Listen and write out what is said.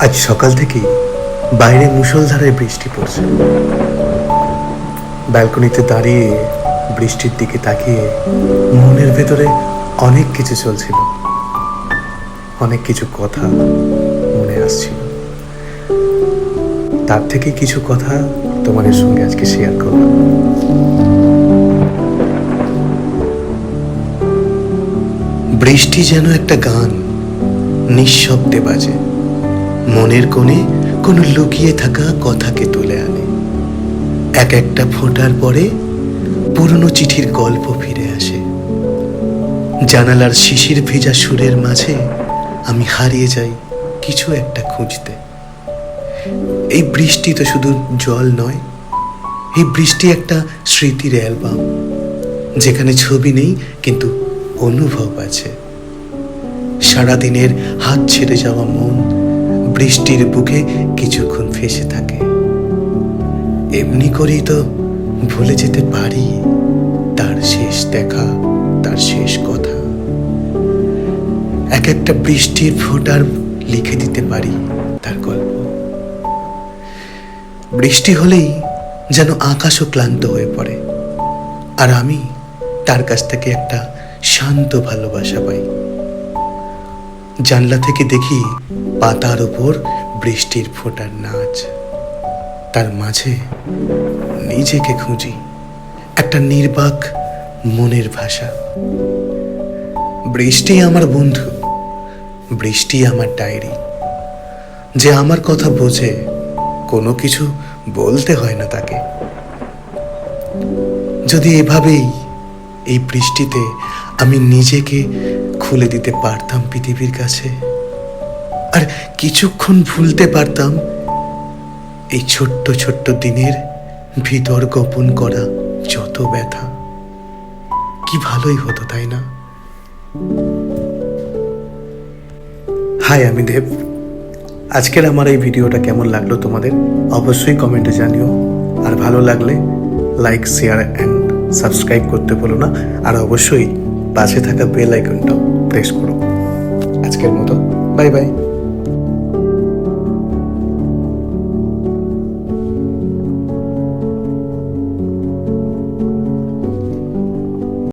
আজ সকাল থেকেই বাইরে মুষলধারায় বৃষ্টি পড়ছে। ব্যালকনিতে দাঁড়িয়ে বৃষ্টির দিকে তাকিয়ে মনের ভেতরে অনেক কিছু চলছিল, অনেক কিছু কথা মনে আসছিল। তার থেকে কিছু কথা তোমাদের সঙ্গে আজকে শেয়ার করব। বৃষ্টি যেন একটা গান, নিঃশব্দে বাজে, মনের কোণে কোনো লুকিয়ে থাকা কথাকে তুলে আনে। এক একটা ফোঁটার পরে পুরনো চিঠির গল্প ফিরে আসে। জানালার শিশির ভেজা সুরের মাঝে আমি হারিয়ে যাই কিছু একটা খুঁজতে। এই বৃষ্টি তো শুধু জল নয়, এই বৃষ্টি একটা স্মৃতির অ্যালবাম, যেখানে ছবি নেই কিন্তু অনুভব আছে। সারাদিনের হাত ছেড়ে যাওয়া মন বৃষ্টির বুকে কিছুক্ষণ ফেসে থাকে। এমনি করেই তো ভুলে যেতে পারি তার শেষ দেখা, তার শেষ কথা। এক একটা বৃষ্টির ফোঁটার লিখে দিতে পারি তার গল্প। বৃষ্টি হলেই যেন আকাশও ক্লান্ত হয়ে পড়ে, আর আমি তার কাছ থেকে একটা শান্ত ভালোবাসা পাই। জানলা থেকে দেখি পাতার উপর বৃষ্টির ফোঁটার নাচ, তার মাঝে নিজেকে খুঁজি, একটা নির্বাক মনের ভাষা। বৃষ্টি আমার বন্ধু, বৃষ্টি আমার ডায়েরি, যে আমার কথা বোঝে, কোনো কিছু বলতে হয় না তাকে। যদি এভাবেই এই বৃষ্টিতে আমি নিজেকে খুলে দিতে পারতাম পৃথিবীর কাছে, আর কিছুক্ষণ ভুলতে পারতাম এই ছোট্ট ছোট্ট দিনের ভিতর গোপন করা যত ব্যথা, কি ভালোই হতো, তাই না? হাই, আমি দেব। আজকের আমার এই ভিডিওটা কেমন লাগলো তোমাদের অবশ্যই কমেন্টে জানিও, আর ভালো লাগলে লাইক, শেয়ার অ্যান্ড সাবস্ক্রাইব করতে ভুলো না, আর অবশ্যই পাশে থাকা বেল আইকনটাও প্রেস করো। আজকের মতো বাই বাই।